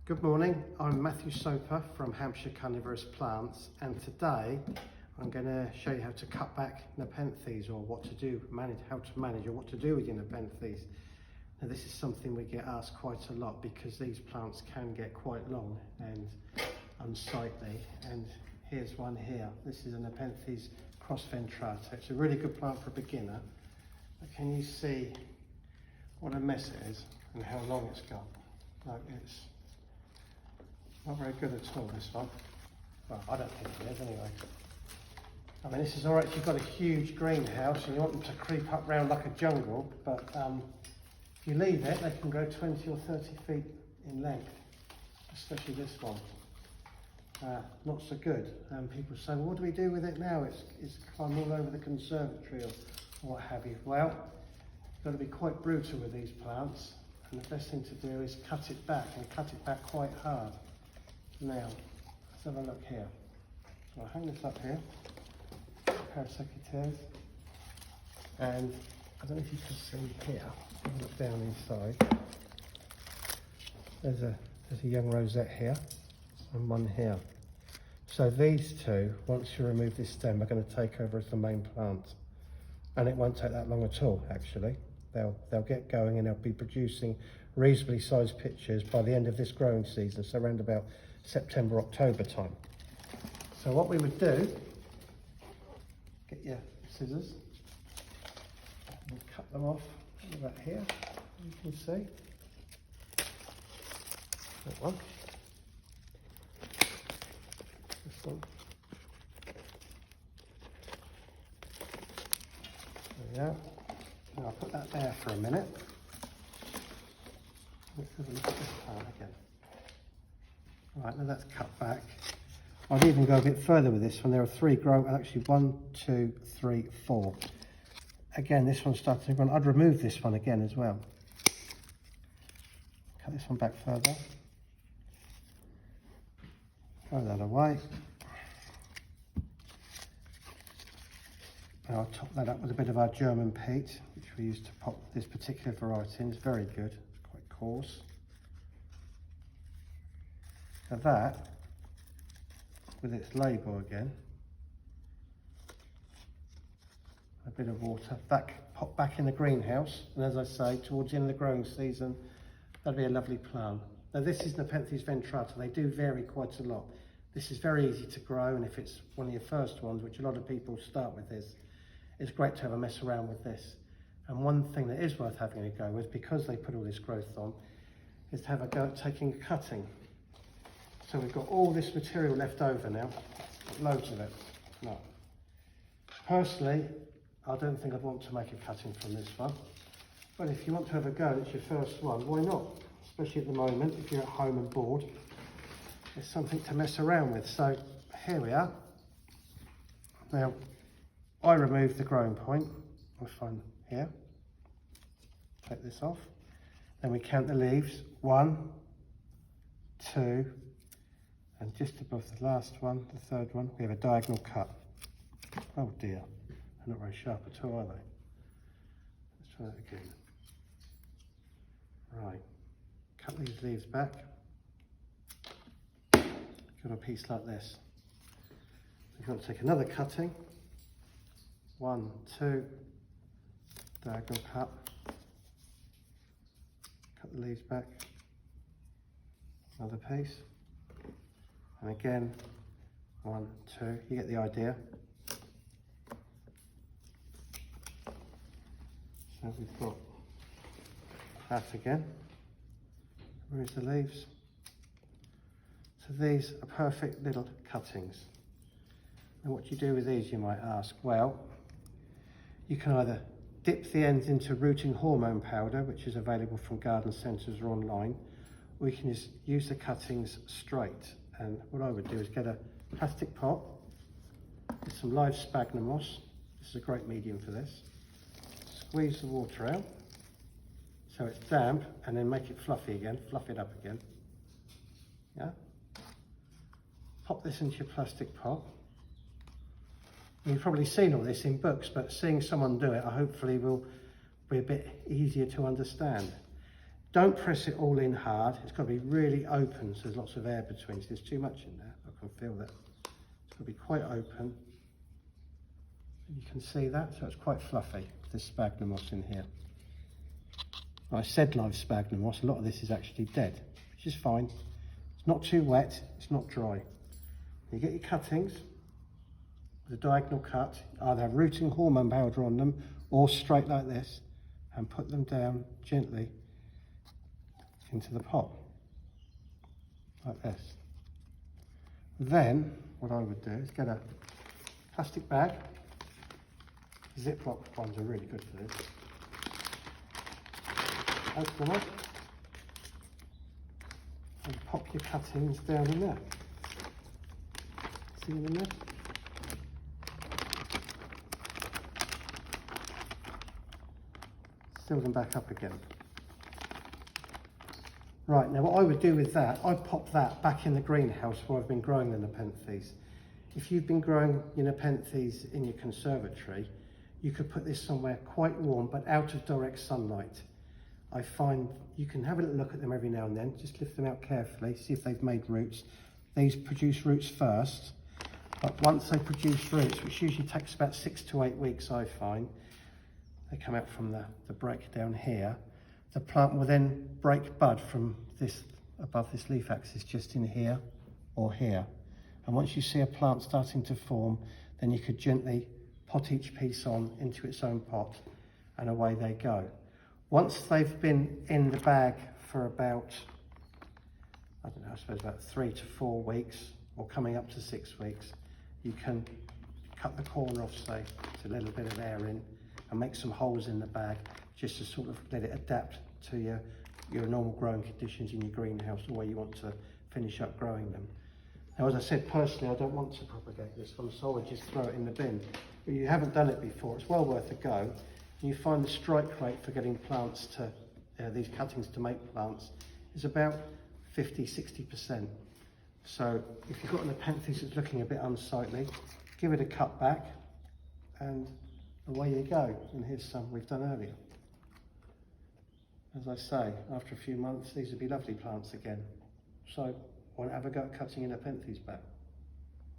Good morning, I'm Matthew Soper from Hampshire Carnivorous Plants, and today I'm going to show you how to cut back Nepenthes, or what to do, how to manage or what to do with your Nepenthes. Now this is something we get asked quite a lot because these plants can get quite long and unsightly, and here's one here. This is a Nepenthes cross ventrata. It's a really good plant for a beginner, but can you see what a mess it is and how long it's got? Like, it's not very good at all, this one. Well, I don't think it is anyway. I mean, this is all right if you've got a huge greenhouse and you want them to creep up round like a jungle, but if you leave it, they can grow 20 or 30 feet in length, especially this one. Not so good. People say, well, what do we do with it now? It's climbed all over the conservatory or what have you. Well, you've got to be quite brutal with these plants, and the best thing to do is cut it back, and cut it back quite hard. Now, let's have a look here. So I'll hang this up here, a pair of secateurs, and I don't know if you can see here, look down inside, there's a young rosette here, and one here. So these two, once you remove this stem, are going to take over as the main plant, and it won't take that long at all, actually. They'll get going and they'll be producing reasonably sized pitchers by the end of this growing season, so around about September, October time. So what we would do, get your scissors and cut them off about here, you can see. That one. This one. There we go. Now I'll put that there for a minute. Let's have a look at this plant again. Right, now that's cut back. I'd even go a bit further with this one. There are three actually 1, 2, 3, 4. Again, this one's starting to run. I'd remove this one again as well. Cut this one back further. Throw that away. And I'll top that up with a bit of our German peat, which we use to pop this particular variety in. It's very good, quite coarse. So that, with its label again, a bit of water, that pop back in the greenhouse, and as I say, towards the end of the growing season, that'll be a lovely plant. Now this is Nepenthes ventrata. They do vary quite a lot. This is very easy to grow, and if it's one of your first ones, which a lot of people start with this, it's great to have a mess around with this. And one thing that is worth having a go with, because they put all this growth on, is to have a go at taking a cutting. So we've got all this material left over now, loads of it. No. Personally, I don't think I'd want to make a cutting from this one. But if you want to have a go, it's your first one, why not? Especially at the moment, if you're at home and bored, it's something to mess around with. So here we are. Now, I removed the growing point. This one here. Take this off. Then we count the leaves. 1, 2, and just above the last one, the third one, we have a diagonal cut. Oh dear, they're not very sharp at all, are they? Let's try that again. Right, cut these leaves back. Got a piece like this. We've got to take another cutting. 1, 2, diagonal cut. Cut the leaves back. Another piece. And again, 1, 2, you get the idea. So we've got that again. Where's the leaves? So these are perfect little cuttings. And what do you do with these, you might ask? Well, you can either dip the ends into rooting hormone powder, which is available from garden centres or online, or you can just use the cuttings straight. And what I would do is get a plastic pot with some live sphagnum moss. This is a great medium for this. Squeeze the water out so it's damp, and then make it fluffy again, fluff it up again. Yeah. Pop this into your plastic pot. You've probably seen all this in books, but seeing someone do it, hopefully will be a bit easier to understand. Don't press it all in hard. It's got to be really open, so there's lots of air between. So there's too much in there. I can feel that. It's got to be quite open. You can see that, so it's quite fluffy, this sphagnum moss in here. I said live sphagnum moss, a lot of this is actually dead, which is fine. It's not too wet, it's not dry. You get your cuttings, with a diagonal cut, either have rooting hormone powder on them or straight like this, and put them down gently into the pot, like this. Then, what I would do is get a plastic bag. Ziploc ones are really good for this. Open them up and pop your cuttings down in there. See them in there? Seal them back up again. Right, now what I would do with that, I'd pop that back in the greenhouse where I've been growing the Nepenthes. If you've been growing your Nepenthes in your conservatory, you could put this somewhere quite warm but out of direct sunlight. I find you can have a little look at them every now and then, just lift them out carefully, see if they've made roots. These produce roots first, but once they produce roots, which usually takes about 6 to 8 weeks, I find, they come out from the break down here. The plant will then break bud from this, above this leaf axis, just in here or here. And once you see a plant starting to form, then you could gently pot each piece on into its own pot, and away they go. Once they've been in the bag for about, I don't know, I suppose about 3 to 4 weeks, or coming up to 6 weeks, you can cut the corner off, say, to let a little bit of air in, and make some holes in the bag, just to sort of let it adapt to your normal growing conditions in your greenhouse, the way you want to finish up growing them. Now, as I said, personally, I don't want to propagate this one, so I would just throw it in the bin. But you haven't done it before, it's well worth a go. And you find the strike rate for getting plants to, these cuttings to make plants, is about 50–60%. So if you've got an Nepenthes that's looking a bit unsightly, give it a cut back, and away you go. And here's some we've done earlier. As I say, after a few months, these would be lovely plants again. So why not have a go at cutting a Nepenthes back?